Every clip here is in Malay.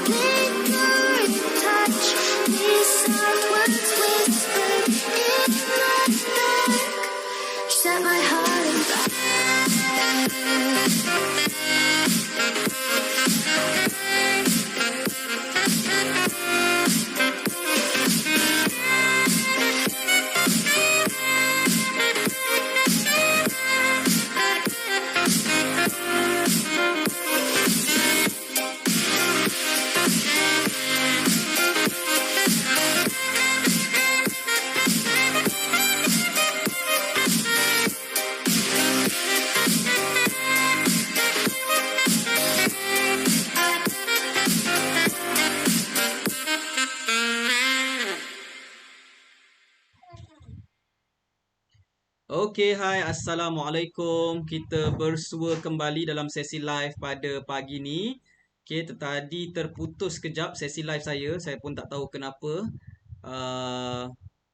linger in touch. These soft words whispered in the dark set my heart on fire. Okey, hai, Assalamualaikum. Kita bersua kembali dalam sesi live pada pagi ni. Okey, tadi terputus kejap sesi live saya. Saya pun tak tahu kenapa.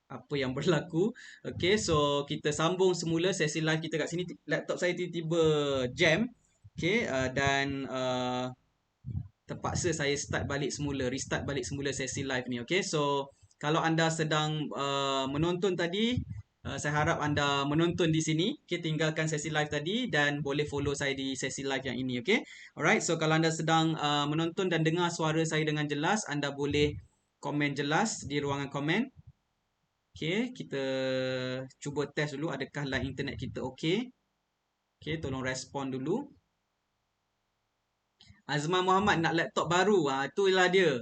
Apa yang berlaku. Okey, so kita sambung semula sesi live kita kat sini. Laptop saya tiba-tiba jam. Okey, dan terpaksa saya restart balik semula sesi live ni. Okey, so kalau anda sedang menonton tadi, saya harap anda menonton di sini. Okay, tinggalkan sesi live tadi dan boleh follow saya di sesi live yang ini. Okay, alright. So kalau anda sedang menonton dan dengar suara saya dengan jelas, anda boleh komen jelas di ruangan komen. Okay, kita cuba test dulu adakah line internet kita okay. Okay, tolong respon dulu. Azman Muhammad nak laptop baru. Itulah dia.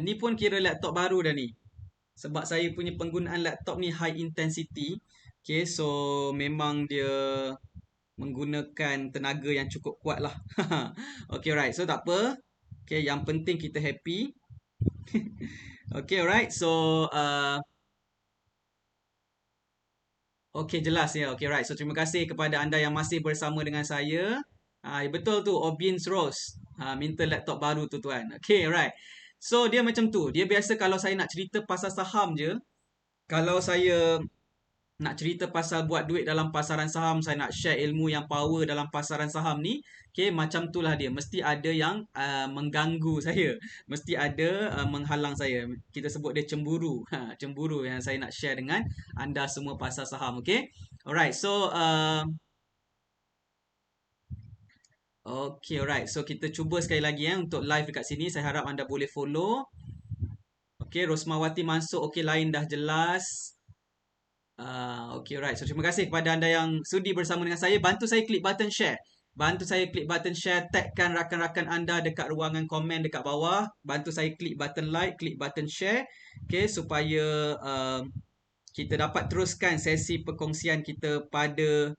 Ni pun kira laptop baru dah ni. Sebab saya punya penggunaan laptop ni high intensity. Okay, so memang dia menggunakan tenaga yang cukup kuat lah. Okay, alright. So tak apa. Okay, yang penting kita happy. Okay, alright. So, okay, jelas ya. Okay, right. So, terima kasih kepada anda yang masih bersama dengan saya. Betul tu, Obins Rose. Minta laptop baru tu tuan. Okay, right. So, dia macam tu. Dia biasa kalau saya nak cerita pasal saham je. Kalau saya nak cerita pasal buat duit dalam pasaran saham, saya nak share ilmu yang power dalam pasaran saham ni. Okay, macam itulah dia. Mesti ada yang mengganggu saya. Mesti ada menghalang saya. Kita sebut dia cemburu. Cemburu yang saya nak share dengan anda semua pasal saham. Okay. Alright. So, okay, alright. So, kita cuba sekali lagi untuk live dekat sini. Saya harap anda boleh follow. Okay, Rosmawati Mansur. Okay, lain dah jelas. Okay, alright. So, terima kasih kepada anda yang sudi bersama dengan saya. Bantu saya klik button share. Bantu saya klik button share. Tagkan rakan-rakan anda dekat ruangan komen dekat bawah. Bantu saya klik button like, klik button share. Okay, supaya kita dapat teruskan sesi perkongsian kita pada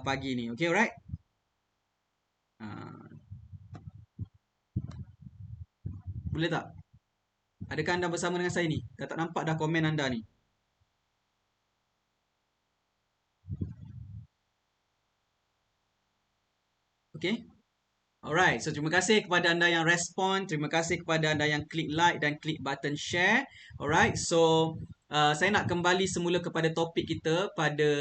pagi ni. Okay, alright. Boleh tak? Adakah anda bersama dengan saya ni? Dah tak nampak dah komen anda ni. Okay. Alright. So, terima kasih kepada anda yang respon. Terima kasih kepada anda yang klik like dan klik button share. Alright. So, saya nak kembali semula kepada topik kita pada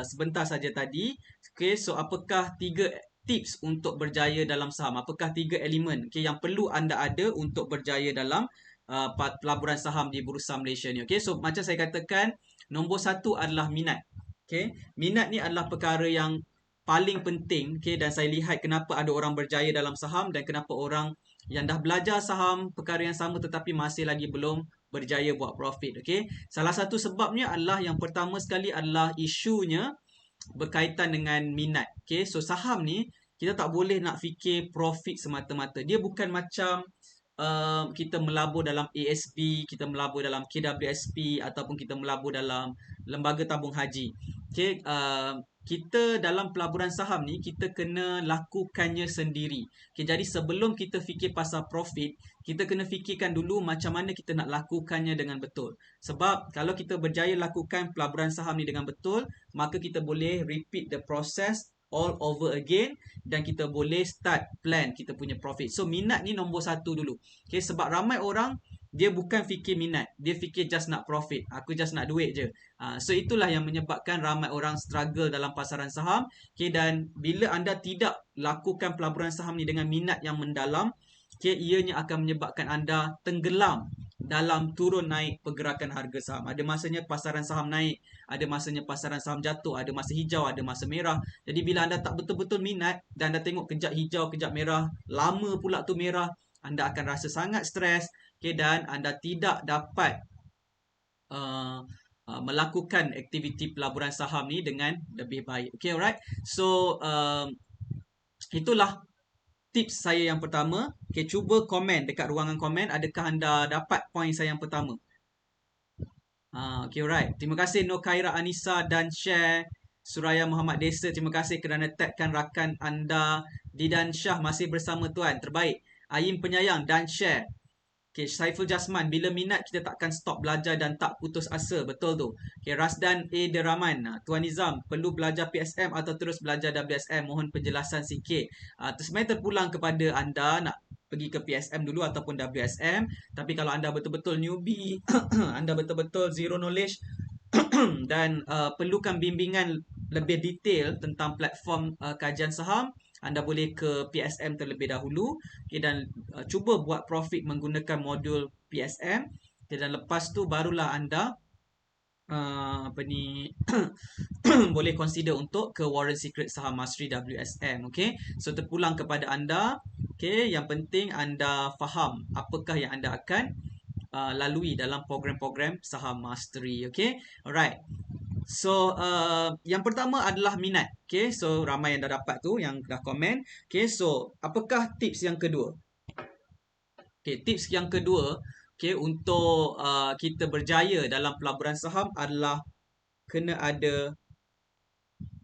sebentar saja tadi. Okay. So, apakah 3 tips untuk berjaya dalam saham? Apakah 3 elemen yang perlu anda ada untuk berjaya dalam pelaburan saham di Bursa Malaysia ni? Okay. So, macam saya katakan, nombor 1 adalah minat. Okay. Minat ni adalah perkara yang paling penting. Okay. Dan saya lihat kenapa ada orang berjaya dalam saham dan kenapa orang yang dah belajar saham perkara yang sama tetapi masih lagi belum berjaya buat profit. Okay. Salah satu sebabnya adalah yang pertama sekali adalah isunya berkaitan dengan minat. Okay. So, saham ni kita tak boleh nak fikir profit semata-mata. Dia bukan macam kita melabur dalam ASB, kita melabur dalam KWSP ataupun kita melabur dalam lembaga tabung haji. Okay. Kita dalam pelaburan saham ni, kita kena lakukannya sendiri. Okay, jadi sebelum kita fikir pasal profit, kita kena fikirkan dulu macam mana kita nak lakukannya dengan betul. Sebab kalau kita berjaya lakukan pelaburan saham ni dengan betul, maka kita boleh repeat the process all over again dan kita boleh start plan kita punya profit. So, minat ni nombor 1 dulu. Okay, sebab ramai orang dia bukan fikir minat, dia fikir just nak profit. Aku just nak duit je. So, itulah yang menyebabkan ramai orang struggle dalam pasaran saham. Okay, dan bila anda tidak lakukan pelaburan saham ni dengan minat yang mendalam, okay, ianya akan menyebabkan anda tenggelam dalam turun naik pergerakan harga saham. Ada masanya pasaran saham naik, ada masanya pasaran saham jatuh, ada masa hijau, ada masa merah. Jadi bila anda tak betul-betul minat dan anda tengok kejap hijau, kejap merah, lama pula tu merah, anda akan rasa sangat stres, okay, dan anda tidak dapat melakukan aktiviti pelaburan saham ni dengan lebih baik. Okay, alright. So, itulah tips saya yang pertama. Okay, cuba komen dekat ruangan komen. Adakah anda dapat poin saya yang pertama? Okay, alright. Terima kasih Nur Khaira Anissa dan share. Suraya Muhammad Desa, terima kasih kerana tagkan rakan anda. Didan Shah masih bersama tuan. Terbaik. Aim Penyayang dan share. Okay, Saiful Jasman, bila minat kita takkan stop belajar dan tak putus asa. Betul tu. Okay, Rasdan A. Deraman, Tuan Nizam, perlu belajar PSM atau terus belajar WSM? Mohon penjelasan sikit. Sebenarnya terpulang kepada anda nak pergi ke PSM dulu ataupun WSM. Tapi kalau anda betul-betul newbie, anda betul-betul zero knowledge dan perlukan bimbingan lebih detail tentang platform kajian saham, anda boleh ke PSM terlebih dahulu, okay, dan cuba buat profit menggunakan modul PSM, okay, dan lepas tu barulah anda boleh consider untuk ke Warren Secret Saham Mastery WSM. Okay, so terpulang kepada anda. Okay, yang penting anda faham apakah yang anda akan lalui dalam program-program Saham Mastery. Okay, alright. So, yang pertama adalah minat. Okay, so ramai yang dah dapat tu, yang dah komen. Okay, so apakah tips yang kedua? Okay, tips yang kedua, okay, untuk kita berjaya dalam pelaburan saham adalah kena ada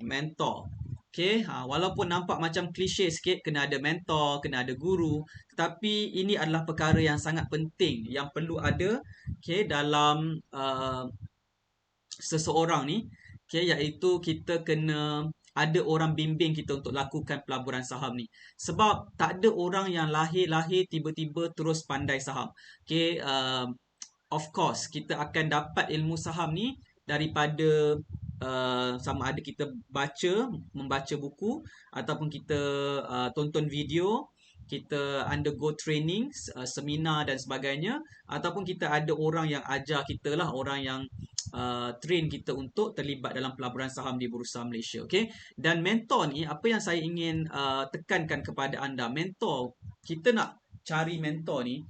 mentor. Okay, walaupun nampak macam klise sikit, kena ada mentor, kena ada guru, tetapi ini adalah perkara yang sangat penting yang perlu ada, okay, dalam seseorang ni, okay, iaitu kita kena ada orang bimbing kita untuk lakukan pelaburan saham ni. Sebab tak ada orang yang lahir-lahir tiba-tiba terus pandai saham. Okay, of course kita akan dapat ilmu saham ni daripada sama ada kita membaca buku, ataupun kita tonton video, kita undergo training, seminar dan sebagainya, ataupun kita ada orang yang ajar kita lah, orang yang train kita untuk terlibat dalam pelaburan saham di Bursa Malaysia. Okay? Dan mentor ni, apa yang saya ingin tekankan kepada anda, mentor, kita nak cari mentor ni,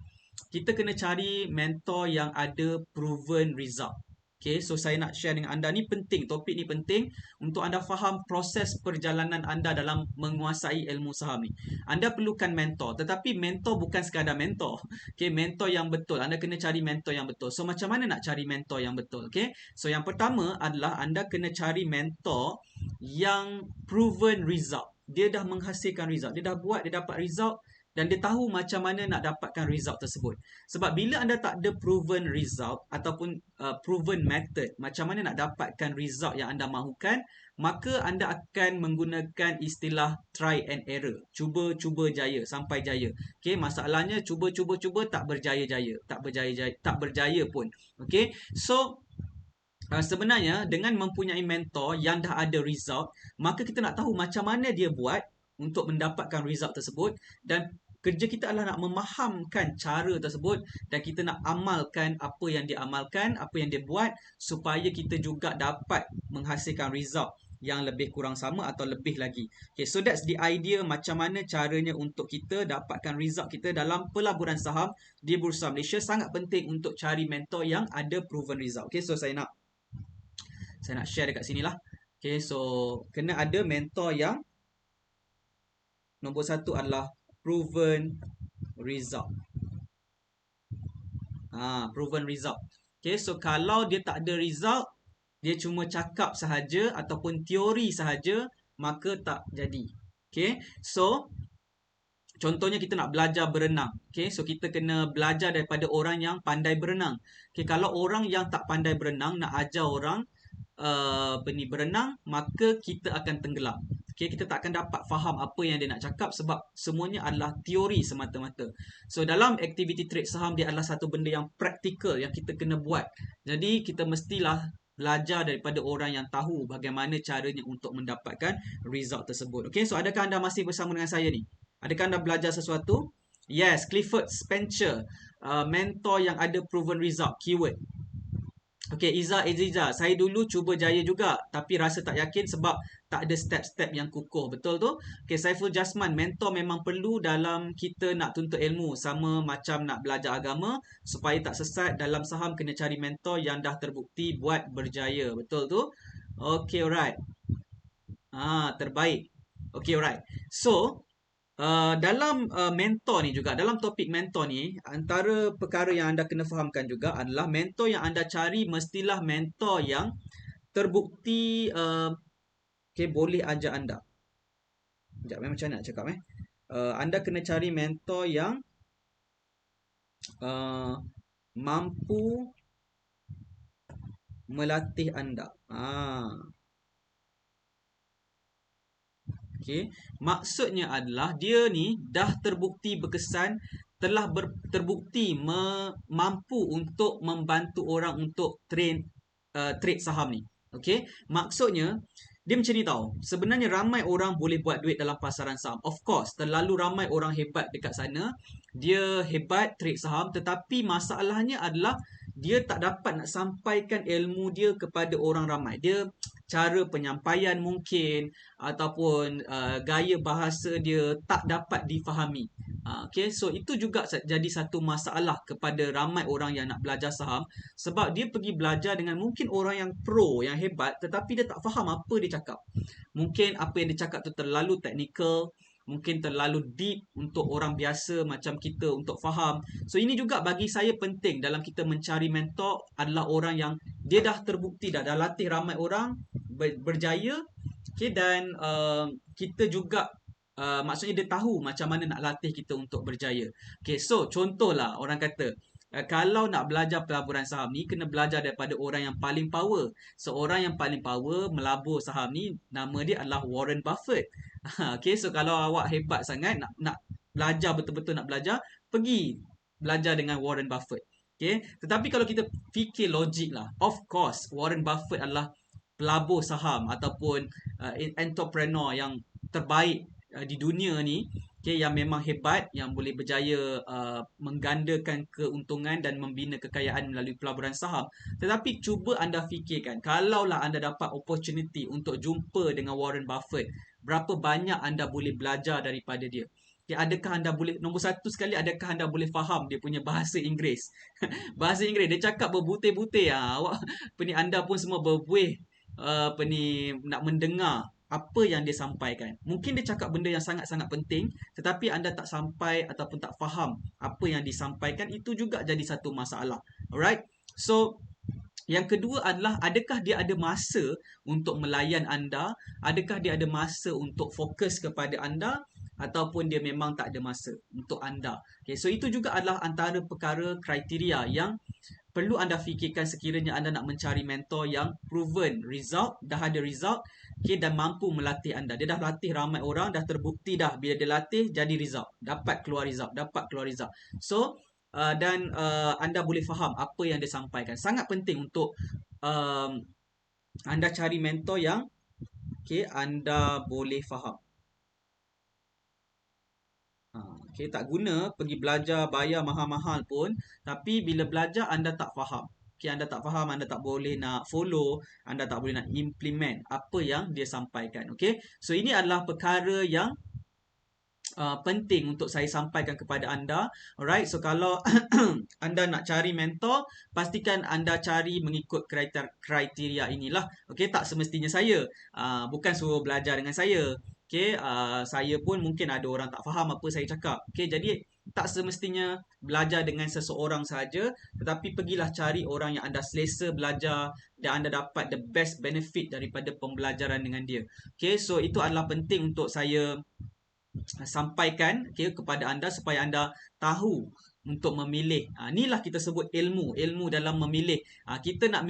kita kena cari mentor yang ada proven result. Okay, so saya nak share dengan anda, ni penting, topik ni penting untuk anda faham proses perjalanan anda dalam menguasai ilmu saham ni. Anda perlukan mentor, tetapi mentor bukan sekadar mentor. Okay, mentor yang betul, anda kena cari mentor yang betul. So macam mana nak cari mentor yang betul? Okay, so yang pertama adalah anda kena cari mentor yang proven result. Dia dah menghasilkan result, dia dah buat, dia dapat result, dan dia tahu macam mana nak dapatkan result tersebut. Sebab bila anda tak ada proven result ataupun proven method macam mana nak dapatkan result yang anda mahukan, maka anda akan menggunakan istilah try and error. Cuba jaya sampai jaya. Okay, masalahnya cuba tak berjaya-jaya, tak berjaya pun. Okay, so sebenarnya dengan mempunyai mentor yang dah ada result, maka kita nak tahu macam mana dia buat untuk mendapatkan result tersebut, dan kerja kita adalah nak memahamkan cara tersebut dan kita nak amalkan apa yang dia amalkan, apa yang dia buat, supaya kita juga dapat menghasilkan result yang lebih kurang sama atau lebih lagi. Okay, so that's the idea macam mana caranya untuk kita dapatkan result kita dalam pelaburan saham di Bursa Malaysia. Sangat penting untuk cari mentor yang ada proven result. Okay, so saya nak share dekat sini lah. Okay, so kena ada mentor yang nombor satu adalah proven result. Proven result. Okay, so kalau dia tak ada result, dia cuma cakap sahaja ataupun teori sahaja, maka tak jadi. Okay, so contohnya kita nak belajar berenang. Okay, so kita kena belajar daripada orang yang pandai berenang. Okay, kalau orang yang tak pandai berenang nak ajar orang berenang, maka kita akan tenggelam. Okay, kita tak akan dapat faham apa yang dia nak cakap sebab semuanya adalah teori semata-mata. So dalam aktiviti trade saham, dia adalah satu benda yang praktikal yang kita kena buat. Jadi kita mestilah belajar daripada orang yang tahu bagaimana caranya untuk mendapatkan result tersebut. Okay, so adakah anda masih bersama dengan saya ni? Adakah anda belajar sesuatu? Yes, Clifford Spencer. Mentor yang ada proven result. Keyword. Okay, Iza Aziza. Saya dulu cuba jaya juga. Tapi rasa tak yakin sebab tak ada step-step yang kukuh. Betul tu? Okay, Saiful Jasman. Mentor memang perlu dalam kita nak tuntut ilmu. Sama macam nak belajar agama. Supaya tak sesat dalam saham kena cari mentor yang dah terbukti buat berjaya. Betul tu? Okay, alright. Terbaik. Okay, alright. So, dalam mentor ni juga, dalam topik mentor ni, antara perkara yang anda kena fahamkan juga adalah mentor yang anda cari mestilah mentor yang terbukti okay, boleh ajar anda. Sekejap, macam mana nak cakap anda kena cari mentor yang mampu melatih anda. Okay. Maksudnya adalah dia ni dah terbukti berkesan, telah terbukti mampu untuk membantu orang untuk trade saham ni. Okay. Maksudnya dia macam ni tau. Sebenarnya ramai orang boleh buat duit dalam pasaran saham. Of course, terlalu ramai orang hebat dekat sana. Dia hebat trade saham, tetapi masalahnya adalah dia tak dapat nak sampaikan ilmu dia kepada orang ramai. Dia cara penyampaian mungkin ataupun gaya bahasa dia tak dapat difahami. Okay, so itu juga jadi satu masalah kepada ramai orang yang nak belajar saham, sebab dia pergi belajar dengan mungkin orang yang pro, yang hebat, tetapi dia tak faham apa dia cakap. Mungkin apa yang dia cakap tu terlalu technical, mungkin terlalu deep untuk orang biasa macam kita untuk faham. So ini juga bagi saya penting dalam kita mencari mentor adalah orang yang dia dah terbukti dah latih ramai orang berjaya. Okay, dan kita juga maksudnya dia tahu macam mana nak latih kita untuk berjaya. Okay, so contohlah orang kata kalau nak belajar pelaburan saham ni, kena belajar daripada orang yang paling power. Seorang yang paling power melabur saham ni, nama dia adalah Warren Buffett. Okay, so kalau awak hebat sangat, nak belajar betul-betul nak belajar, pergi belajar dengan Warren Buffett. Okay, tetapi kalau kita fikir logik lah, of course Warren Buffett adalah pelabur saham ataupun entrepreneur yang terbaik di dunia ni, okay, yang memang hebat, yang boleh berjaya menggandakan keuntungan dan membina kekayaan melalui pelaburan saham. Tetapi cuba anda fikirkan, kalaulah anda dapat opportunity untuk jumpa dengan Warren Buffett, berapa banyak anda boleh belajar daripada dia? Okay, adakah anda boleh, nombor satu sekali, adakah anda boleh faham dia punya bahasa Inggeris? Bahasa Inggeris, dia cakap berbutir-butir. Awak, anda pun semua berbuih nak mendengar apa yang dia sampaikan. Mungkin dia cakap benda yang sangat-sangat penting, tetapi anda tak sampai ataupun tak faham apa yang disampaikan, itu juga jadi satu masalah. Alright? So, yang kedua adalah adakah dia ada masa untuk melayan anda? Adakah dia ada masa untuk fokus kepada anda? Ataupun dia memang tak ada masa untuk anda? Okay, so itu juga adalah antara perkara kriteria yang perlu anda fikirkan sekiranya anda nak mencari mentor yang proven result, dah ada result, okay, dan mampu melatih anda. Dia dah latih ramai orang, dah terbukti dah bila dia latih jadi result, dapat keluar result. So dan anda boleh faham apa yang dia sampaikan. Sangat penting untuk anda cari mentor yang okay, anda boleh faham. Okay, tak guna pergi belajar bayar mahal-mahal pun, tapi bila belajar anda tak faham. Okay, anda tak faham, anda tak boleh nak follow, anda tak boleh nak implement apa yang dia sampaikan. Okay, so ini adalah perkara yang penting untuk saya sampaikan kepada anda. Alright, so kalau anda nak cari mentor, pastikan anda cari mengikut kriteria inilah. Okay, tak semestinya saya. Bukan suruh belajar dengan saya. Okay, saya pun mungkin ada orang tak faham apa saya cakap. Okay, jadi tak semestinya belajar dengan seseorang saja, tetapi pergilah cari orang yang anda selesa belajar dan anda dapat the best benefit daripada pembelajaran dengan dia. Okay, so itu adalah penting untuk saya sampaikan, okay, kepada anda supaya anda tahu untuk memilih. Inilah kita sebut ilmu. Ilmu dalam memilih. Kita nak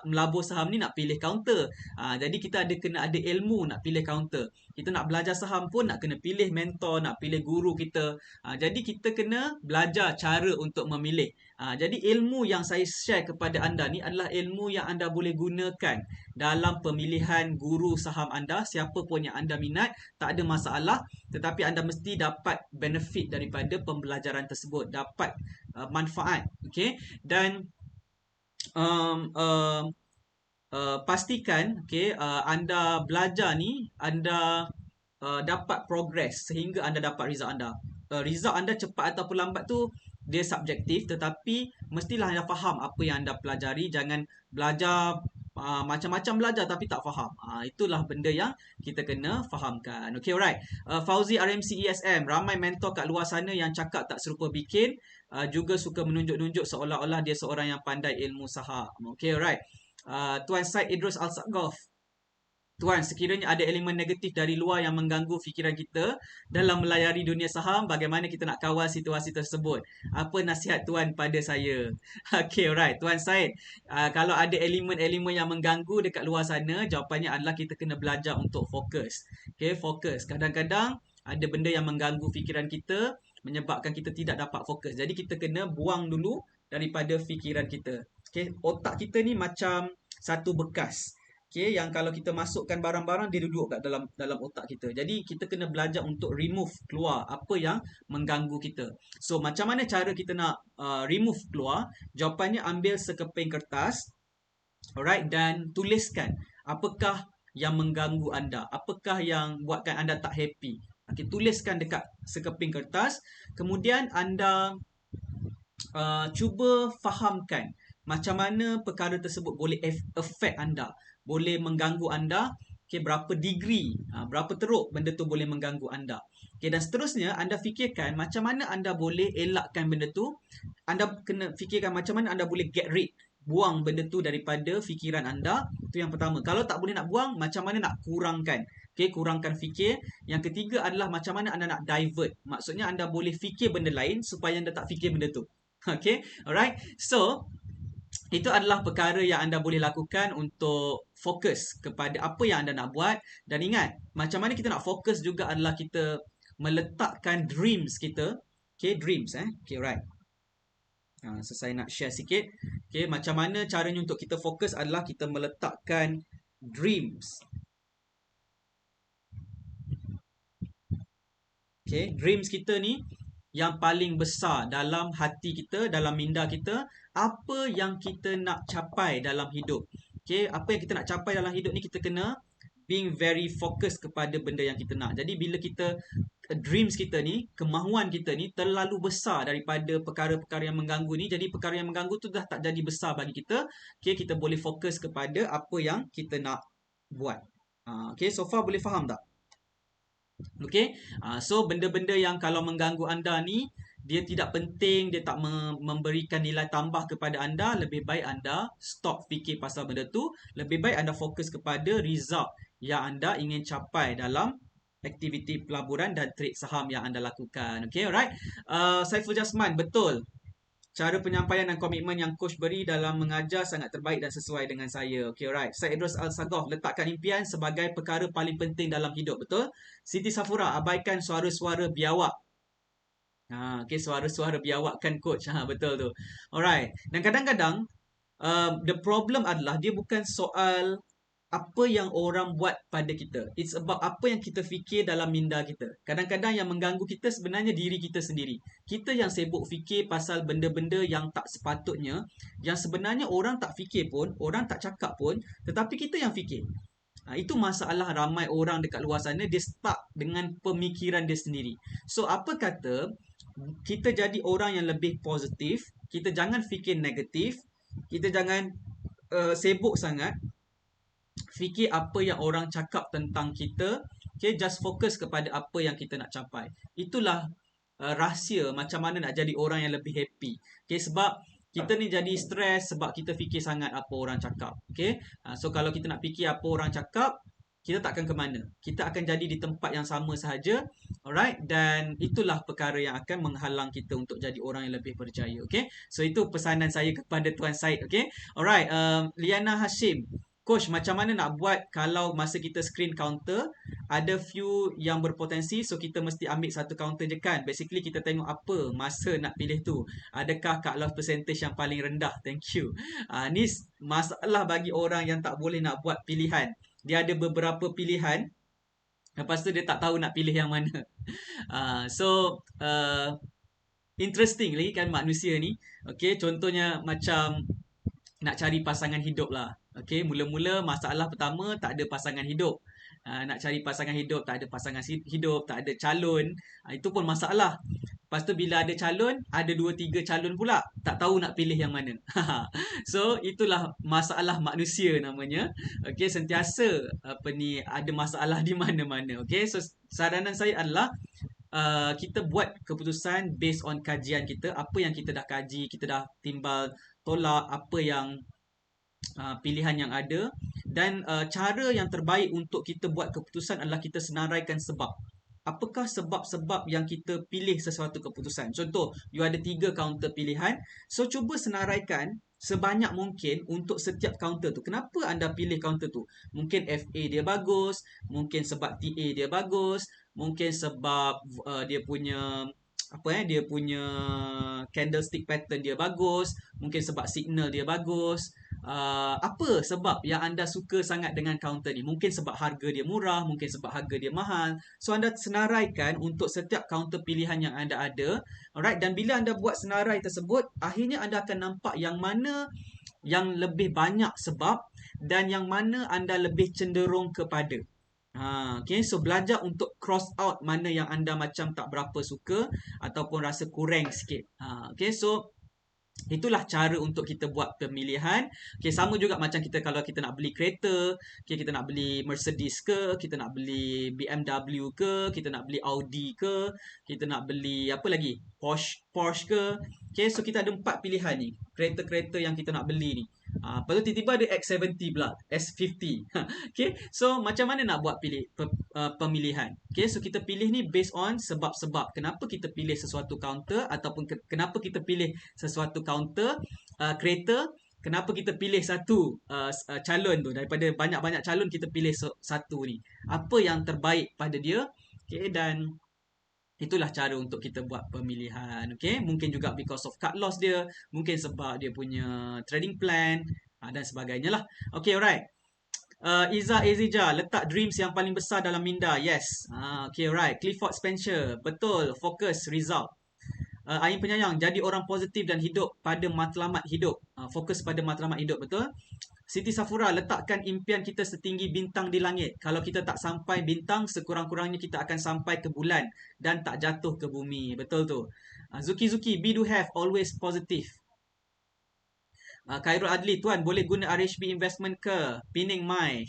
melabur saham ni nak pilih counter. Jadi kita kena ada ilmu nak pilih counter. Kita nak belajar saham pun nak kena pilih mentor, nak pilih guru kita. Jadi kita kena belajar cara untuk memilih. Jadi ilmu yang saya share kepada anda ni adalah ilmu yang anda boleh gunakan dalam pemilihan guru saham anda. Siapa pun yang anda minat, tak ada masalah. Tetapi anda mesti dapat benefit daripada pembelajaran tersebut. Dapat manfaat. Okay? Dan pastikan anda belajar ni, anda dapat progress sehingga anda dapat result anda. Result anda cepat ataupun lambat tu dia subjektif, tetapi mestilah anda faham apa yang anda pelajari. Jangan belajar macam-macam belajar tapi tak faham. Itulah benda yang kita kena fahamkan. Okay, alright. Fauzi RMC ESM, ramai mentor kat luar sana yang cakap tak serupa bikin, juga suka menunjuk-nunjuk seolah-olah dia seorang yang pandai ilmu saham. Okay, alright. Tuan Syed Idrus Al-Saqaf, Tuan, sekiranya ada elemen negatif dari luar yang mengganggu fikiran kita dalam melayari dunia saham, bagaimana kita nak kawal situasi tersebut? Apa nasihat Tuan pada saya? Okay, alright. Tuan Syed, kalau ada elemen-elemen yang mengganggu dekat luar sana, jawapannya adalah kita kena belajar untuk fokus. Okay, fokus. Kadang-kadang ada benda yang mengganggu fikiran kita, menyebabkan kita tidak dapat fokus. Jadi kita kena buang dulu daripada fikiran kita. Okay, otak kita ni macam satu bekas. Okay, yang kalau kita masukkan barang-barang, dia duduk kat dalam otak kita. Jadi kita kena belajar untuk remove keluar apa yang mengganggu kita. So macam mana cara kita nak remove keluar? Jawapannya, ambil sekeping kertas, alright, dan tuliskan apakah yang mengganggu anda, apakah yang buatkan anda tak happy. Okay, tuliskan dekat sekeping kertas. Kemudian anda cuba fahamkan macam mana perkara tersebut boleh affect anda, boleh mengganggu anda. Okay, berapa degree, berapa teruk benda tu boleh mengganggu anda. Okay, dan seterusnya anda fikirkan macam mana anda boleh elakkan benda tu. Anda kena fikirkan macam mana anda boleh get rid, buang benda tu daripada fikiran anda. Itu yang pertama. Kalau tak boleh nak buang, macam mana nak kurangkan. Okay, kurangkan fikir. Yang ketiga adalah macam mana anda nak divert. Maksudnya anda boleh fikir benda lain supaya anda tak fikir benda tu. Okay, alright. So itu adalah perkara yang anda boleh lakukan untuk fokus kepada apa yang anda nak buat. Dan ingat, macam mana kita nak fokus juga adalah kita meletakkan dreams kita. Okay, dreams. Okay, right. So saya nak share sikit. Okay, macam mana caranya untuk kita fokus adalah kita meletakkan dreams. Okay, dreams kita ni yang paling besar dalam hati kita, dalam minda kita, apa yang kita nak capai dalam hidup. Okay, apa yang kita nak capai dalam hidup ni, kita kena being very focus kepada benda yang kita nak. Jadi bila kita, dreams kita ni, kemahuan kita ni terlalu besar daripada perkara-perkara yang mengganggu ni, jadi perkara yang mengganggu tu dah tak jadi besar bagi kita. Okay, kita boleh fokus kepada apa yang kita nak buat. Okay, so far boleh faham tak? Okay, so benda-benda yang kalau mengganggu anda ni, dia tidak penting, dia tak memberikan nilai tambah kepada anda, lebih baik anda stop fikir pasal benda tu. Lebih baik anda fokus kepada result yang anda ingin capai dalam aktiviti pelaburan dan trade saham yang anda lakukan. Okay, alright. Saiful Jasman, betul. Cara penyampaian dan komitmen yang coach beri dalam mengajar sangat terbaik dan sesuai dengan saya. Okay, alright. Syed Idrus Al-Saqaf, letakkan impian sebagai perkara paling penting dalam hidup. Betul? Siti Safura, abaikan suara-suara biawak. Okay, suara-suara biawak kan coach. Betul tu. Alright. Dan kadang-kadang, the problem adalah dia bukan soal apa yang orang buat pada kita. It's about apa yang kita fikir dalam minda kita. Kadang-kadang yang mengganggu kita sebenarnya diri kita sendiri. Kita yang sibuk fikir pasal benda-benda yang tak sepatutnya, yang sebenarnya orang tak fikir pun, orang tak cakap pun, tetapi kita yang fikir. Itu masalah ramai orang dekat luar sana, dia stuck dengan pemikiran dia sendiri. So, apa kata kita jadi orang yang lebih positif, kita jangan fikir negatif, kita jangan sibuk sangat fikir apa yang orang cakap tentang kita. Okay, just fokus kepada apa yang kita nak capai. Itulah rahsia macam mana nak jadi orang yang lebih happy. Okay, sebab kita ni jadi stres sebab kita fikir sangat apa orang cakap. Okay, so kalau kita nak fikir apa orang cakap, kita takkan ke mana. Kita akan jadi di tempat yang sama sahaja. Alright, dan itulah perkara yang akan menghalang kita untuk jadi orang yang lebih berjaya. Okay, so itu pesanan saya kepada Tuan Syed. Okay, alright, Liana Hashim, Coach, macam mana nak buat kalau masa kita screen counter ada few yang berpotensi, so kita mesti ambil satu counter je kan? Basically kita tengok apa masa nak pilih tu. Adakah cut loss percentage yang paling rendah? Thank you. Ni masalah bagi orang yang tak boleh nak buat pilihan. Dia ada beberapa pilihan, lepas tu dia tak tahu nak pilih yang mana. Interesting lagi kan manusia ni. Okay, contohnya macam nak cari pasangan hidup lah. Okay, mula-mula masalah pertama tak ada pasangan hidup. Nak cari pasangan hidup, tak ada pasangan hidup, tak ada calon. Itu pun masalah. Lepas tu bila ada calon, ada 2-3 calon pula. Tak tahu nak pilih yang mana. So, itulah masalah manusia namanya. Okay, sentiasa ada masalah di mana-mana. Okay, so saranan saya adalah kita buat keputusan based on kajian kita. Apa yang kita dah kaji, kita dah timbal tolak apa yang pilihan yang ada, dan cara yang terbaik untuk kita buat keputusan adalah kita senaraikan sebab. Apakah sebab-sebab yang kita pilih sesuatu keputusan? Contoh, you ada 3 counter pilihan, so cuba senaraikan sebanyak mungkin untuk setiap counter tu. Kenapa anda pilih counter tu? Mungkin FA dia bagus, mungkin sebab TA dia bagus, mungkin sebab dia punya dia punya candlestick pattern dia bagus, mungkin sebab signal dia bagus. Apa sebab yang anda suka sangat dengan counter ni? Mungkin sebab harga dia murah, mungkin sebab harga dia mahal. So anda senaraikan untuk setiap counter pilihan yang anda ada. Alright, dan bila anda buat senarai tersebut, akhirnya anda akan nampak yang mana yang lebih banyak sebab dan yang mana anda lebih cenderung kepada. Okay, so belajar untuk cross out mana yang anda macam tak berapa suka ataupun rasa kurang sikit. Okay, so itulah cara untuk kita buat pemilihan. Okay, sama juga macam kita kalau kita nak beli kereta, okay, kita nak beli Mercedes ke, kita nak beli BMW ke, kita nak beli Audi ke, kita nak beli apa lagi? Porsche ke. Okay, so kita ada 4 pilihan ni. Kereta-kereta yang kita nak beli ni. Lepas tu tiba-tiba ada X70 pula, S50. Okay, so macam mana nak buat pemilihan? Okay, so kita pilih ni based on sebab-sebab. Kenapa kita pilih sesuatu counter ataupun kenapa kita pilih sesuatu counter kereta, kenapa kita pilih satu calon tu. Daripada banyak-banyak calon kita pilih satu ni. Apa yang terbaik pada dia. Okay, dan itulah cara untuk kita buat pemilihan. Okay, mungkin juga because of cut loss dia, mungkin sebab dia punya trading plan dan sebagainya lah. Okay, alright. Iza Azija, letak dreams yang paling besar dalam minda. Yes. Okay, alright. Clifford Spencer, betul. Fokus result. Ain Penyayang, jadi orang positif dan hidup pada matlamat hidup. Fokus pada matlamat hidup, betul. Siti Safura, letakkan impian kita setinggi bintang di langit. Kalau kita tak sampai bintang, sekurang-kurangnya kita akan sampai ke bulan dan tak jatuh ke bumi. Betul tu. Zuki, be do have, always positive. Khairul Adli, tuan boleh guna RHB investment ke? Pining mai.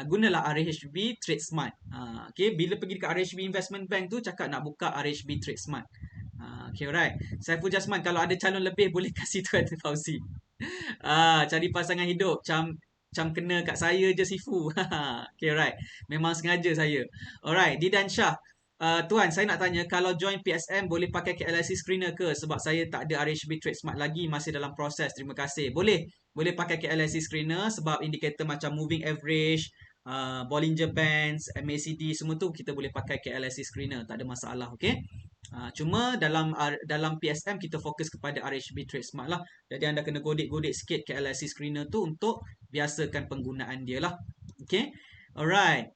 Gunalah RHB Trade Smart. Okay, bila pergi dekat RHB Investment Bank tu, cakap nak buka RHB Trade Smart. Okay, alright. Saiful Jasman, kalau ada calon lebih boleh kasih Tuan Fauzi. Cari pasangan hidup macam kena kat saya je Sifu. Okay, alright. Memang sengaja saya. Alright, Didan Shah. Tuan, saya nak tanya, kalau join PSM boleh pakai KLIC screener ke? Sebab saya tak ada RHB Trade Smart lagi, masih dalam proses. Terima kasih. Boleh pakai KLIC screener sebab indikator macam moving average, Bollinger Bands, MACD, semua tu kita boleh pakai KLIC screener. Tak ada masalah, okay? Cuma dalam PSM kita fokus kepada RHB Trade Smart lah. Jadi anda kena godek-godek sikit KLIC screener tu untuk biasakan penggunaan dia lah. Okay? Alright.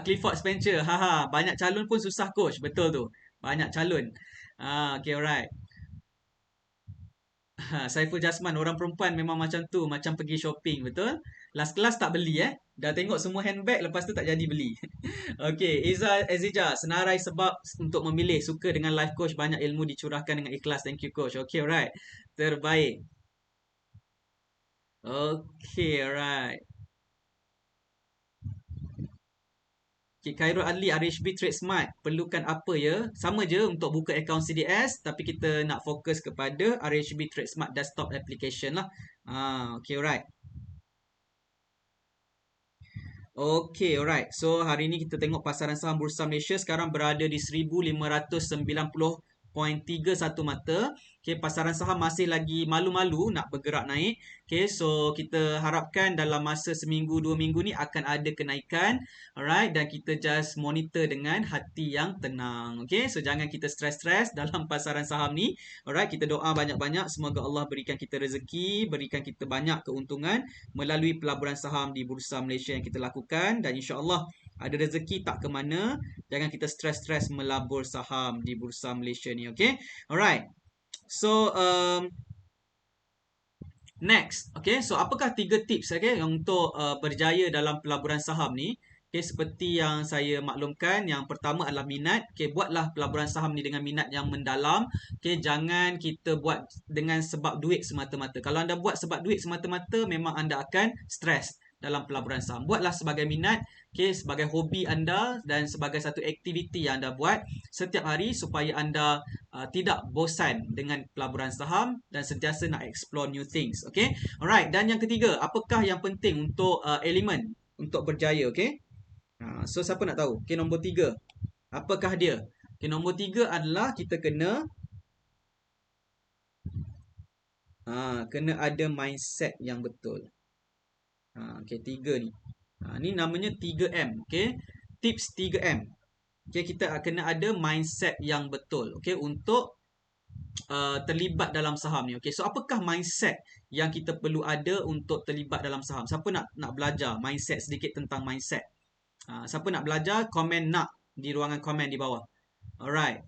Clifford Spencer. Banyak calon pun susah coach. Betul tu. Banyak calon. Okay, alright. Saiful Jasman, orang perempuan memang macam tu, macam pergi shopping, betul? Last class tak beli Dah tengok semua handbag, lepas tu tak jadi beli. Okay, Iza Azija, senarai sebab untuk memilih, suka dengan life coach, banyak ilmu dicurahkan dengan ikhlas. Thank you coach. Okay, alright. Terbaik. Okay, alright. Okay, Khairul Adli, RHB Trade Smart perlukan apa ya? Sama je untuk buka akaun CDS, tapi kita nak fokus kepada RHB Trade Smart desktop application lah. Okay, alright. Okay, alright. So, hari ni kita tengok pasaran saham Bursa Malaysia sekarang berada di 1590.31 mata. Okay, pasaran saham masih lagi malu-malu nak bergerak naik. Okay, so kita harapkan dalam masa seminggu, 2 minggu ni akan ada kenaikan. Alright, dan kita just monitor dengan hati yang tenang. Okay, so jangan kita stres-stres dalam pasaran saham ni. Alright, kita doa banyak-banyak. Semoga Allah berikan kita rezeki, berikan kita banyak keuntungan melalui pelaburan saham di Bursa Malaysia yang kita lakukan, dan insya-Allah ada rezeki tak ke mana. Jangan kita stres-stres melabur saham di Bursa Malaysia ni, okay? Alright. So next, okay, so apakah 3 tips, okay, untuk berjaya dalam pelaburan saham ni? Okay, seperti yang saya maklumkan, yang pertama adalah minat. Okay, buatlah pelaburan saham ni dengan minat yang mendalam. Okay, jangan kita buat dengan sebab duit semata-mata. Kalau anda buat sebab duit semata-mata, memang anda akan stres dalam pelaburan saham. Buatlah sebagai minat, okay, sebagai hobi anda dan sebagai satu aktiviti yang anda buat setiap hari supaya anda tidak bosan dengan pelaburan saham dan sentiasa nak explore new things. Okay, alright. Dan yang ketiga, apakah yang penting untuk elemen untuk berjaya? Okay, so siapa nak tahu? Okay, nombor 3, apakah dia? Okay, nombor 3 adalah kita kena kena ada mindset yang betul. Okay, 3 ni. Ni namanya 3M. Okay, tips 3M. Okay, kita kena ada mindset yang betul. Okay, untuk terlibat dalam saham ni. Okay, so apakah mindset yang kita perlu ada untuk terlibat dalam saham? Siapa nak belajar mindset, sedikit tentang mindset? Siapa nak belajar? Komen nak di ruangan komen di bawah. Alright.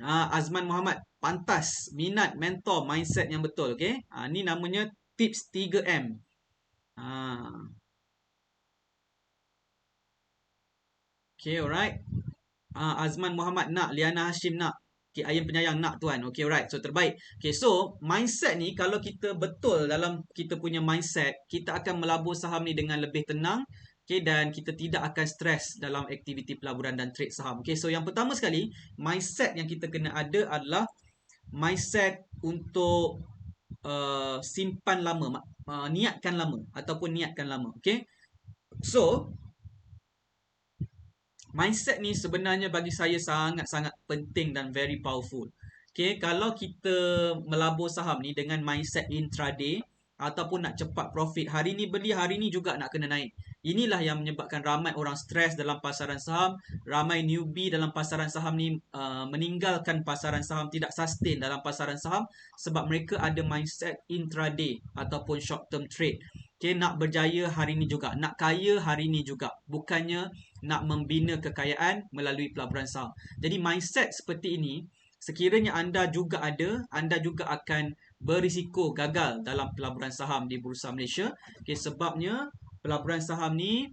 Azman Muhammad, pantas, minat, mentor, mindset yang betul. Okay, ni namanya tips 3M. Okay, alright. Azman Muhammad nak, Liana Hashim nak. Okay, Ayam Penyayang nak tuan. Okay, alright. So, terbaik. Okay, so mindset ni kalau kita betul dalam kita punya mindset, kita akan melabur saham ni dengan lebih tenang. Okay, dan kita tidak akan stres dalam aktiviti pelaburan dan trade saham. Okay, so yang pertama sekali, mindset yang kita kena ada adalah mindset untuk simpan lama, niatkan lama ataupun niatkan lama. Okay, so mindset ni sebenarnya bagi saya sangat-sangat penting dan very powerful. Okay, kalau kita melabur saham ni dengan mindset intraday ataupun nak cepat profit, hari ni beli, hari ni juga nak kena naik. Inilah yang menyebabkan ramai orang stres dalam pasaran saham, ramai newbie dalam pasaran saham ni meninggalkan pasaran saham, tidak sustain dalam pasaran saham sebab mereka ada mindset intraday ataupun short term trade. Okay, nak berjaya hari ni juga, nak kaya hari ni juga, bukannya nak membina kekayaan melalui pelaburan saham. Jadi mindset seperti ini, sekiranya anda juga ada, anda juga akan berisiko gagal dalam pelaburan saham di Bursa Malaysia. Okay, sebabnya pelaburan saham ni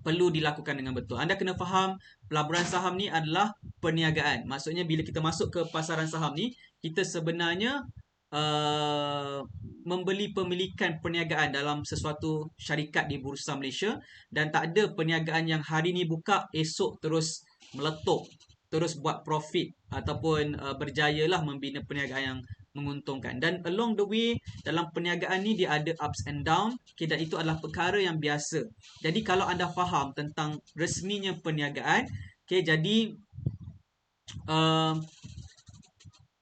perlu dilakukan dengan betul. Anda kena faham pelaburan saham ni adalah perniagaan. Maksudnya bila kita masuk ke pasaran saham ni, kita sebenarnya membeli pemilikan perniagaan dalam sesuatu syarikat di Bursa Malaysia, dan tak ada perniagaan yang hari ni buka, esok terus meletup, terus buat profit ataupun berjayalah membina perniagaan yang menguntungkan. Dan along the way dalam perniagaan ni dia ada ups and down. Okay, dan itu adalah perkara yang biasa. Jadi kalau anda faham tentang resminya perniagaan, okay, jadi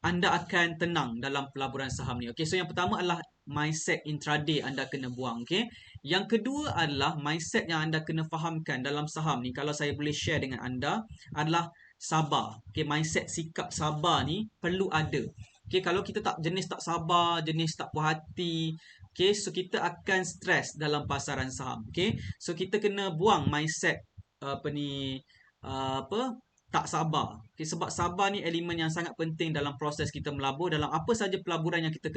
anda akan tenang dalam pelaburan saham ni. Okay, so yang pertama adalah mindset intraday anda kena buang. Okay, yang kedua adalah mindset yang anda kena fahamkan dalam saham ni. Kalau saya boleh share dengan anda, adalah sabar. Okay, mindset sikap sabar ni perlu ada. Okay, kalau kita jenis tak sabar, jenis tak puas hati, okay, so kita akan stres dalam pasaran saham. Okay, so kita kena buang mindset tak sabar. Okay, sebab sabar ni elemen yang sangat penting dalam proses kita melabur. Dalam apa saja pelaburan yang kita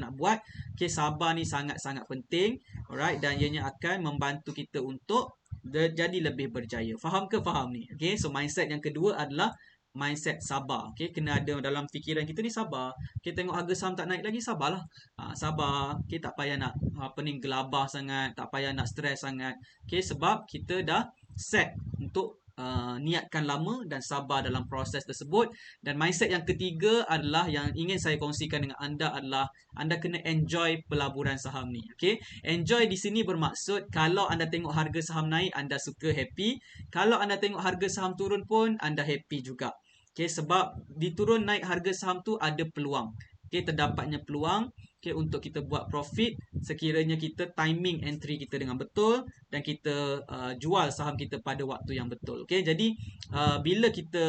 nak buat, okay, sabar ni sangat-sangat penting. Alright, dan ianya akan membantu kita untuk jadi lebih berjaya. Faham ke faham ni? Okay, so mindset yang kedua adalah mindset sabar. Okay, kena ada dalam fikiran kita ni sabar. Okay, tengok harga saham tak naik lagi, sabarlah. Sabar. Okay, tak payah nak gelabah sangat, tak payah nak stres sangat. Okay, sebab kita dah set untuk niatkan lama dan sabar dalam proses tersebut. Dan mindset yang ketiga adalah yang ingin saya kongsikan dengan anda adalah anda kena enjoy pelaburan saham ni. Okay? Enjoy di sini bermaksud kalau anda tengok harga saham naik, anda suka, happy. Kalau anda tengok harga saham turun pun, anda happy juga. Okay, sebab di turun naik harga saham tu ada peluang. Okay, terdapatnya peluang untuk kita buat profit sekiranya kita timing entry kita dengan betul dan kita jual saham kita pada waktu yang betul. Okay, jadi bila kita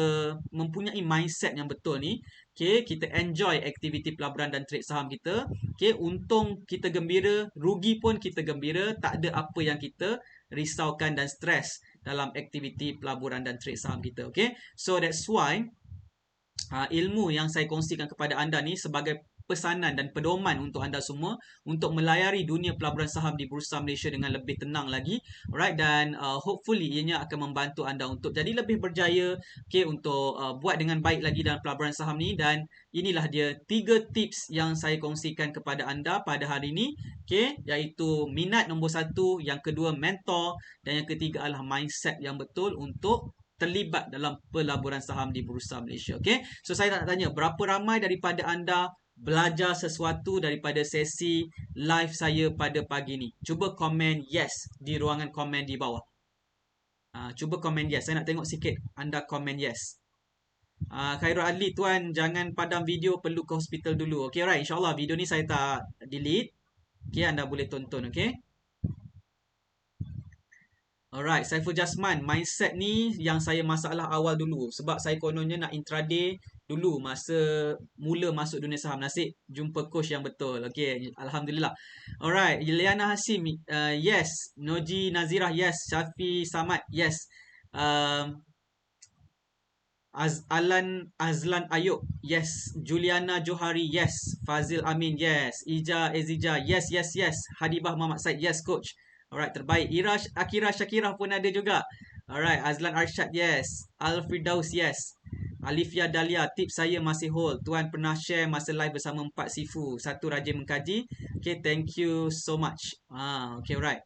mempunyai mindset yang betul ni, okay, kita enjoy aktiviti pelaburan dan trade saham kita. Okay, untung kita gembira, rugi pun kita gembira, tak ada apa yang kita risaukan dan stres dalam aktiviti pelaburan dan trade saham kita. Okay, so that's why ilmu yang saya kongsikan kepada anda ni sebagai pesanan dan pedoman untuk anda semua untuk melayari dunia pelaburan saham di Bursa Malaysia dengan lebih tenang lagi. Alright, dan hopefully ianya akan membantu anda untuk jadi lebih berjaya, okay, untuk buat dengan baik lagi dalam pelaburan saham ni. Dan inilah dia 3 tips yang saya kongsikan kepada anda pada hari ini, okay, iaitu minat nombor 1, yang kedua mentor, dan yang ketiga adalah mindset yang betul untuk terlibat dalam pelaburan saham di Bursa Malaysia. Okay, so saya nak tanya, berapa ramai daripada anda belajar sesuatu daripada sesi live saya pada pagi ni? Cuba komen yes di ruangan komen di bawah. Cuba komen yes. Saya nak tengok sikit anda komen yes. Khairul Adli, tuan jangan padam video, perlu ke hospital dulu. Okay, right. InsyaAllah video ni saya tak delete. Okay, anda boleh tonton. Okay. Alright, Saiful Jasman, mindset ni yang saya masalah awal dulu. Sebab saya kononnya nak intraday dulu masa mula masuk dunia saham. Nasib jumpa coach yang betul. Okay, Alhamdulillah. Alright, Ilyana Hasim, yes. Noji Nazirah, yes. Syafi Samad, yes. Azlan Ayub, yes. Juliana Johari, yes. Fazil Amin, yes. Ija Ezija, yes, yes, yes. Hadibah Muhammad Said, yes coach. Alright, terbaik. Irash Akira Syakirah pun ada juga. Alright, Azlan Arshad, yes. Alfirdaus, yes. Alifia Dahlia, tips saya masih hold. Tuan pernah share masa live bersama 4 Sifu. Satu rajin mengkaji. Okay, thank you so much. Okay, right.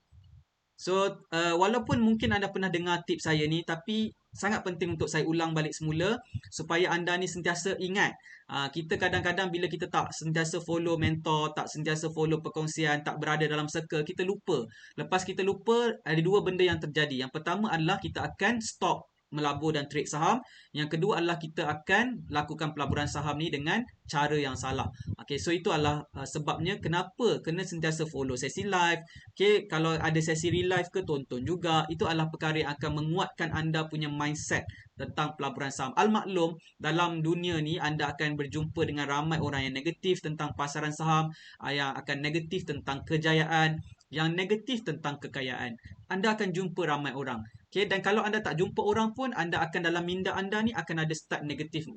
So, walaupun mungkin anda pernah dengar tips saya ni, tapi sangat penting untuk saya ulang balik semula supaya anda ni sentiasa ingat. Kita kadang-kadang bila kita tak sentiasa follow mentor, tak sentiasa follow perkongsian, tak berada dalam circle, kita lupa. Lepas kita lupa, ada 2 benda yang terjadi. Yang pertama adalah kita akan stop melabur dan trade saham. Yang kedua adalah kita akan lakukan pelaburan saham ni dengan cara yang salah. Okay, so itu adalah sebabnya kenapa kena sentiasa follow sesi live. Okay, kalau ada sesi real live ke, tonton juga. Itu adalah perkara yang akan menguatkan anda punya mindset tentang pelaburan saham. Al-maklum, dalam dunia ni anda akan berjumpa dengan ramai orang yang negatif tentang pasaran saham, yang akan negatif tentang kejayaan, yang negatif tentang kekayaan. Anda akan jumpa ramai orang. Okay, dan kalau anda tak jumpa orang pun, anda akan dalam minda anda ni akan ada start negatif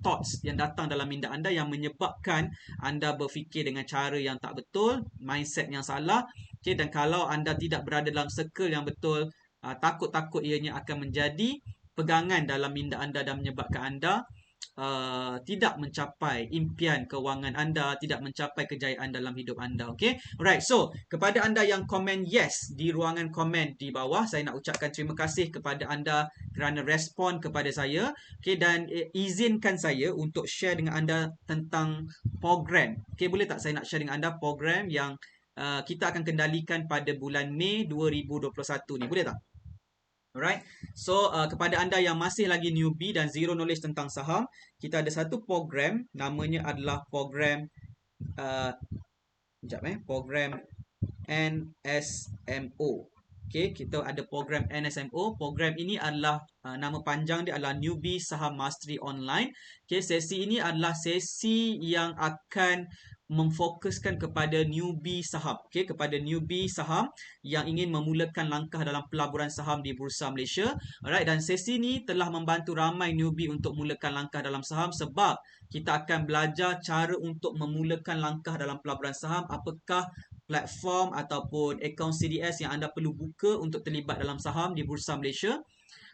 thoughts yang datang dalam minda anda yang menyebabkan anda berfikir dengan cara yang tak betul, mindset yang salah. Okay, dan kalau anda tidak berada dalam circle yang betul, takut-takut ianya akan menjadi pegangan dalam minda anda dan menyebabkan anda tidak mencapai impian kewangan anda, tidak mencapai kejayaan dalam hidup anda. Okay, alright. So kepada anda yang komen yes di ruangan komen di bawah, saya nak ucapkan terima kasih kepada anda kerana respon kepada saya. Okay, dan izinkan saya untuk share dengan anda tentang program. Okay, boleh tak saya nak share dengan anda program yang kita akan kendalikan pada bulan Mei 2021 ni, boleh tak? Alright, so kepada anda yang masih lagi newbie dan zero knowledge tentang saham, kita ada satu program, namanya adalah program program NSMO. Okay, kita ada program NSMO. Program ini adalah nama panjang dia adalah Newbie Saham Mastery Online. Okay, sesi ini adalah sesi yang akan memfokuskan kepada newbie saham. Okay, kepada newbie saham yang ingin memulakan langkah dalam pelaburan saham di Bursa Malaysia. Alright, dan sesi ini telah membantu ramai newbie untuk mulakan langkah dalam saham sebab kita akan belajar cara untuk memulakan langkah dalam pelaburan saham, apakah platform ataupun akaun CDS yang anda perlu buka untuk terlibat dalam saham di Bursa Malaysia.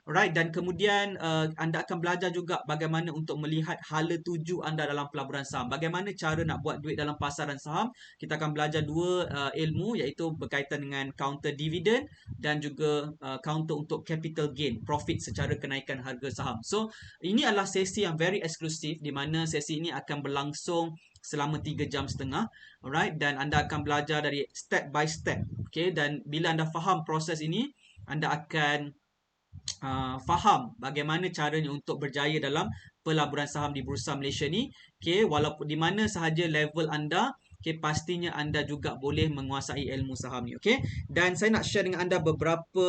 Alright, dan kemudian anda akan belajar juga bagaimana untuk melihat hala tuju anda dalam pelaburan saham. Bagaimana cara nak buat duit dalam pasaran saham. Kita akan belajar dua ilmu, iaitu berkaitan dengan counter dividend dan juga counter untuk capital gain, profit secara kenaikan harga saham. So, ini adalah sesi yang very eksklusif, di mana sesi ini akan berlangsung selama 3 jam setengah. Alright, dan anda akan belajar dari step by step. Okay, dan bila anda faham proses ini, anda akan faham bagaimana caranya untuk berjaya dalam pelaburan saham di Bursa Malaysia ni. Okay, walaupun di mana sahaja level anda, okay, pastinya anda juga boleh menguasai ilmu saham ni. Okay, dan saya nak share dengan anda beberapa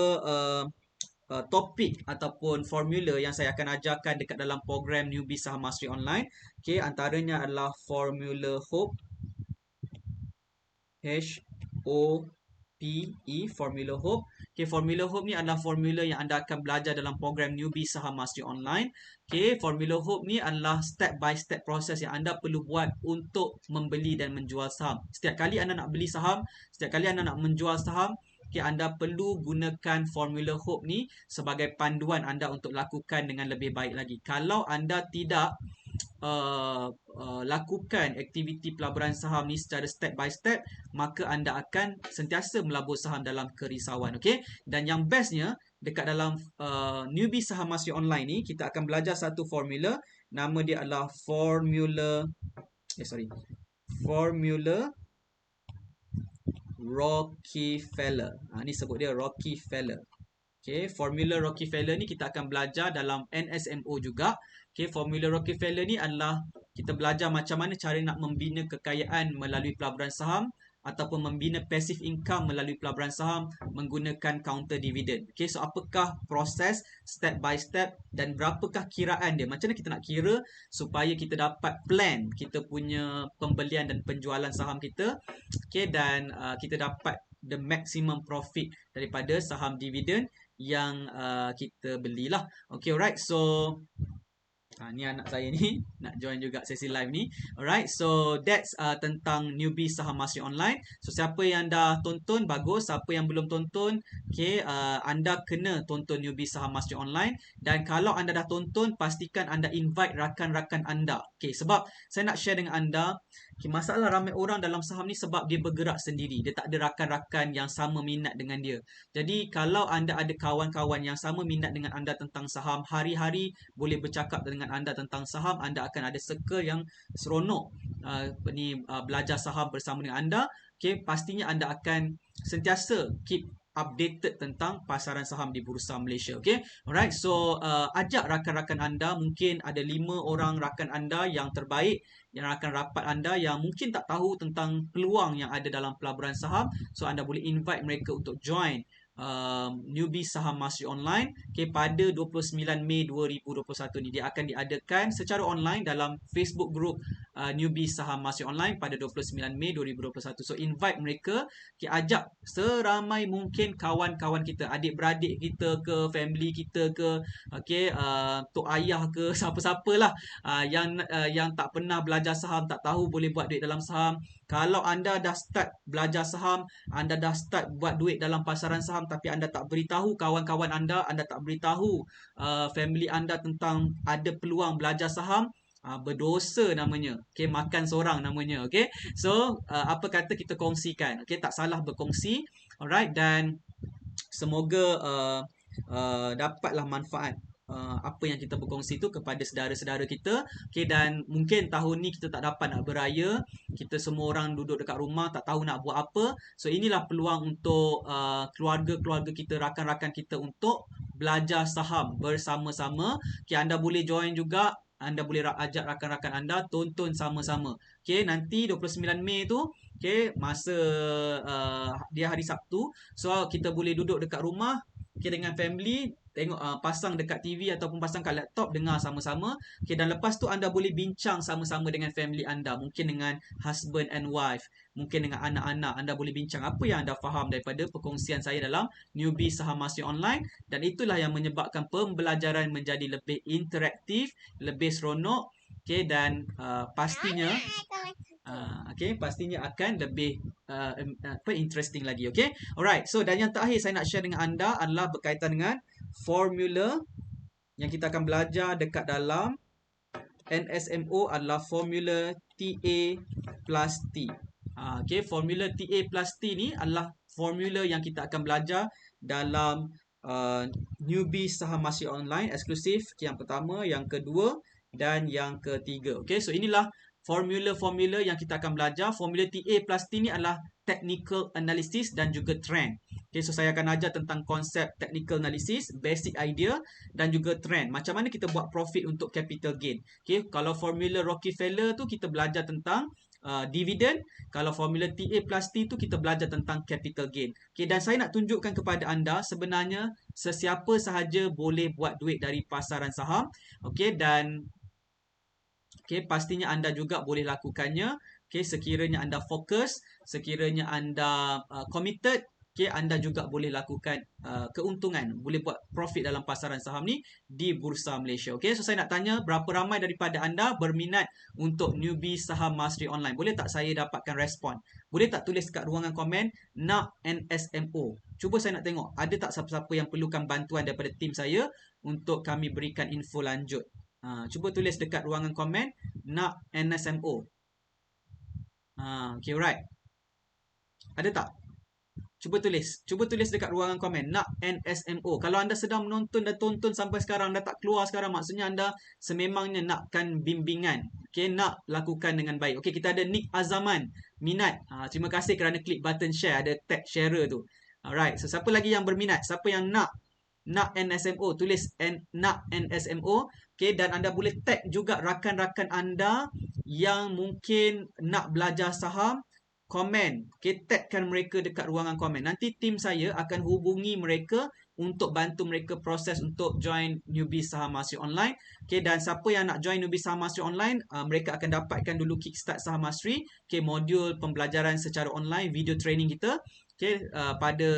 topik ataupun formula yang saya akan ajarkan dekat dalam program Newbie Saham Mastery Online. Okay, antaranya adalah formula HOPE, HOPE, formula HOPE. Okay, formula HOPE ni adalah formula yang anda akan belajar dalam program Newbie Saham Mastery Online. Okay, formula HOPE ni adalah step by step proses yang anda perlu buat untuk membeli dan menjual saham. Setiap kali anda nak beli saham, setiap kali anda nak menjual saham, okay, anda perlu gunakan formula HOPE ni sebagai panduan anda untuk lakukan dengan lebih baik lagi. Kalau anda tidak lakukan aktiviti pelaburan saham ni secara step by step, maka anda akan sentiasa melabur saham dalam kerisauan. Okay? Dan yang bestnya, dekat dalam Newbie Saham Mastery Online ni, kita akan belajar satu formula. Nama dia adalah formula Rockefeller. Ni sebut dia Rockefeller. Okay, formula Rockefeller ni kita akan belajar dalam NSMO juga. Okay, formula Rockefeller ni adalah kita belajar macam mana cara nak membina kekayaan melalui pelaburan saham ataupun membina passive income melalui pelaburan saham menggunakan counter dividend. Okay, so apakah proses step by step dan berapakah kiraan dia? Macam mana kita nak kira supaya kita dapat plan kita punya pembelian dan penjualan saham kita. Okay, dan kita dapat the maximum profit daripada saham dividend yang kita belilah. Okay, alright. So ni anak saya ni nak join juga sesi live ni. Alright, so that's tentang Newbie Saham Mastery Online. So siapa yang dah tonton, bagus. Siapa yang belum tonton, okay, anda kena tonton Newbie Saham Mastery Online. Dan kalau anda dah tonton, pastikan anda invite rakan-rakan anda. Okay, sebab saya nak share dengan anda, okay, masalah ramai orang dalam saham ni sebab dia bergerak sendiri. Dia tak ada rakan-rakan yang sama minat dengan dia. Jadi kalau anda ada kawan-kawan yang sama minat dengan anda tentang saham, hari-hari boleh bercakap dengan anda tentang saham, anda akan ada circle yang seronok belajar saham bersama dengan anda. Okay, pastinya anda akan sentiasa keep updated tentang pasaran saham di Bursa Malaysia. Okay, alright. So ajak rakan-rakan anda, mungkin ada 5 orang rakan anda yang terbaik, yang akan rapat anda yang mungkin tak tahu tentang peluang yang ada dalam pelaburan saham. So anda boleh invite mereka untuk join Newbie Saham Mastery Online. Okay, pada 29 Mei 2021 ni dia akan diadakan secara online dalam Facebook group Newbie Saham Mastery Online pada 29 Mei 2021. So invite mereka, okay, ajak seramai mungkin kawan-kawan kita, adik-beradik kita ke, family kita ke, okay, tok ayah ke, siapa-siapalah yang tak pernah belajar saham, tak tahu boleh buat duit dalam saham. Kalau anda dah start belajar saham, anda dah start buat duit dalam pasaran saham, tapi anda tak beritahu kawan-kawan anda tak beritahu family anda tentang ada peluang belajar saham, berdosa namanya. Okay, makan seorang namanya. Okay, so apa kata kita kongsikan. Okay, tak salah berkongsi. Alright, dan semoga dapatlah manfaat apa yang kita berkongsi tu kepada saudara-saudara kita. Okay, dan mungkin tahun ni kita tak dapat nak beraya, kita semua orang duduk dekat rumah, tak tahu nak buat apa. So inilah peluang untuk keluarga-keluarga kita, rakan-rakan kita untuk belajar saham bersama-sama. Okay, anda boleh join juga, anda boleh ajak rakan-rakan anda tonton sama-sama. Okay, nanti 29 Mei tu, okay, masa dia hari Sabtu. So kita boleh duduk dekat rumah, okay, dengan family, tengok pasang dekat TV ataupun pasang kat laptop, dengar sama-sama. Okay, dan lepas tu anda boleh bincang sama-sama dengan family anda, mungkin dengan husband and wife, mungkin dengan anak-anak. Anda boleh bincang apa yang anda faham daripada perkongsian saya dalam Newbie Saham Mastery Online. Dan itulah yang menyebabkan pembelajaran menjadi lebih interaktif, lebih seronok. Okay, dan pastinya pastinya akan lebih interesting lagi. Okay, alright. So dan yang terakhir saya nak share dengan anda adalah berkaitan dengan formula yang kita akan belajar dekat dalam NSMO adalah formula TA plus T. Okay, formula TA plus T ni adalah formula yang kita akan belajar dalam newbie saham masri online eksklusif yang pertama, yang kedua dan yang ketiga. Okay, so inilah formula-formula yang kita akan belajar. Formula TA plus T ni adalah technical analysis dan juga trend. Okay, so saya akan ajar tentang konsep technical analysis, basic idea dan juga trend. Macam mana kita buat profit untuk capital gain. Okay, kalau formula Rockefeller tu kita belajar tentang dividend. Kalau formula TA plus T tu kita belajar tentang capital gain. Okay, dan saya nak tunjukkan kepada anda sebenarnya sesiapa sahaja boleh buat duit dari pasaran saham. Okay, dan pastinya anda juga boleh lakukannya. Sekiranya anda fokus, sekiranya anda committed, anda juga boleh lakukan keuntungan, boleh buat profit dalam pasaran saham ni di Bursa Malaysia. So saya nak tanya, berapa ramai daripada anda berminat untuk newbie saham masri online? Boleh tak saya dapatkan respon? Boleh tak tulis kat ruangan komen nak NSMO? Cuba saya nak tengok, ada tak siapa-siapa yang perlukan bantuan daripada tim saya untuk kami berikan info lanjut? Cuba tulis dekat ruangan komen nak NSMO. Okay, right. Ada tak? Cuba tulis dekat ruangan komen nak NSMO. Kalau anda sedang menonton dan tonton sampai sekarang, anda tak keluar sekarang, maksudnya anda sememangnya nakkan bimbingan. Okay, nak lakukan dengan baik. Okay, kita ada Nick Azaman, minat. Terima kasih kerana klik button share, ada tag sharer tu. Alright, so siapa lagi yang berminat? Siapa yang nak NSMO, tulis nak NSMO. Okay, dan anda boleh tag juga rakan-rakan anda yang mungkin nak belajar saham. Komen, okay, tagkan mereka dekat ruangan komen. Nanti tim saya akan hubungi mereka untuk bantu mereka proses untuk join newbie saham masri online. Okay, dan siapa yang nak join newbie saham masri online, mereka akan dapatkan dulu Kickstart Saham Masri. Okay, modul pembelajaran secara online, video training kita. Okay, pada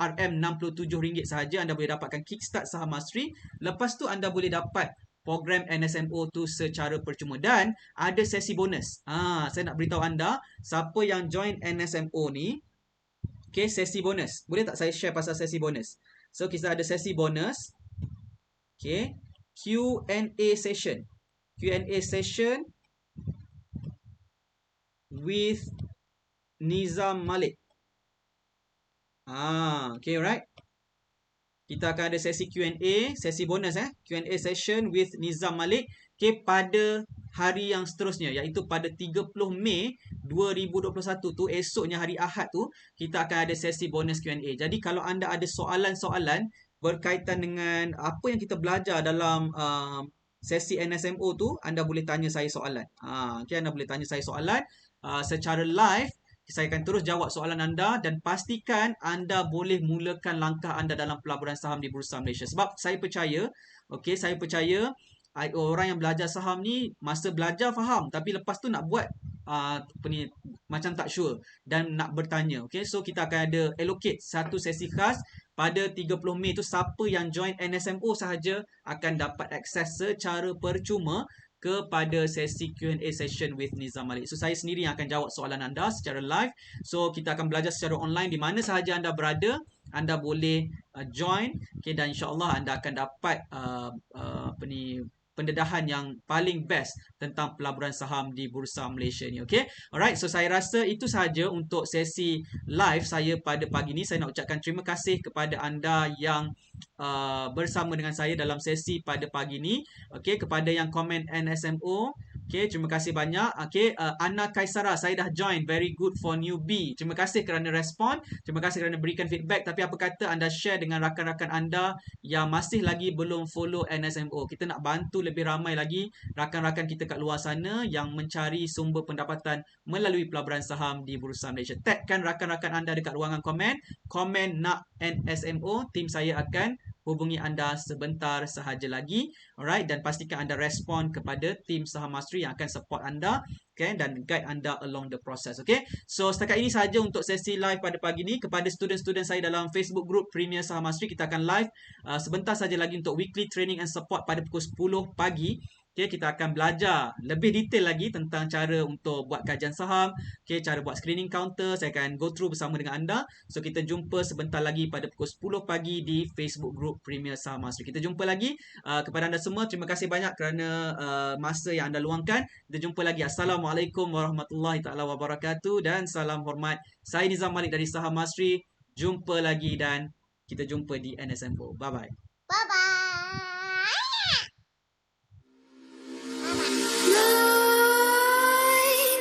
RM67 sahaja anda boleh dapatkan Kickstart Saham Masri. Lepas tu anda boleh dapat program NSMO tu secara percuma dan ada sesi bonus. Saya nak beritahu anda, siapa yang join NSMO ni, okay, sesi bonus. Boleh tak saya share pasal sesi bonus? So kita ada sesi bonus. Okay, Q&A session. Q&A session with Nizam Malik. Okay, right. Kita akan ada sesi Q&A, sesi bonus Q&A session with Nizam Malik. Okay, pada hari yang seterusnya, iaitu pada 30 Mei 2021 tu, esoknya hari Ahad tu, kita akan ada sesi bonus Q&A. Jadi kalau anda ada soalan-soalan berkaitan dengan apa yang kita belajar dalam sesi NSMO tu, anda boleh tanya saya soalan. Okay, anda boleh tanya saya soalan secara live. Saya akan terus jawab soalan anda dan pastikan anda boleh mulakan langkah anda dalam pelaburan saham di Bursa Malaysia. Sebab saya percaya, okay, saya percaya orang yang belajar saham ni masa belajar faham, tapi lepas tu nak buat macam tak sure dan nak bertanya. Okay, so kita akan ada allocate satu sesi khas pada 30 Mei tu. Siapa yang join NSMO sahaja akan dapat akses secara percuma kepada sesi Q&A session with Nizam Malik. So saya sendiri yang akan jawab soalan anda secara live. So kita akan belajar secara online di mana sahaja anda berada. Anda boleh join, okay, dan insya-Allah anda akan dapat pendedahan yang paling best tentang pelaburan saham di Bursa Malaysia ni. Okay, alright, so saya rasa itu sahaja untuk sesi live saya pada pagi ni. Saya nak ucapkan terima kasih kepada anda yang bersama dengan saya dalam sesi pada pagi ni. Okay, kepada yang komen NSMO, okay, terima kasih banyak. Okay, Anna Kaisara, saya dah join, very good for newbie. Terima kasih kerana respon, terima kasih kerana berikan feedback. Tapi apa kata anda share dengan rakan-rakan anda yang masih lagi belum follow NSMO. Kita nak bantu lebih ramai lagi rakan-rakan kita kat luar sana yang mencari sumber pendapatan melalui pelaburan saham di Bursa Malaysia. Tagkan rakan-rakan anda dekat ruangan komen, komen nak NSMO, tim saya akan hubungi anda sebentar sahaja lagi. Alright, dan pastikan anda respon kepada tim Saham Masri yang akan support anda, okay, dan guide anda along the process. Okay, so setakat ini sahaja untuk sesi live pada pagi ini. Kepada student-student saya dalam Facebook group Premier Saham Masri, kita akan live sebentar saja lagi untuk weekly training and support pada pukul 10 pagi. Okay, kita akan belajar lebih detail lagi tentang cara untuk buat kajian saham, okay, cara buat screening counter. Saya akan go through bersama dengan anda. So, kita jumpa sebentar lagi pada pukul 10 pagi di Facebook Group Premier Saham Mastery. Kita jumpa lagi. Kepada anda semua, terima kasih banyak kerana masa yang anda luangkan. Kita jumpa lagi. Assalamualaikum warahmatullahi taala wabarakatuh dan salam hormat. Saya Nizam Malik dari Saham Mastery. Jumpa lagi dan kita jumpa di NSMO. Bye-bye. Bye-bye.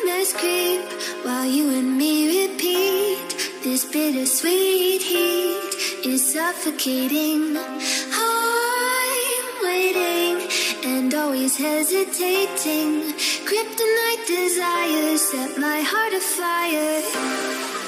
Nightmares creep while you and me repeat. This bittersweet heat is suffocating. I'm waiting and always hesitating. Kryptonite desires set my heart afire.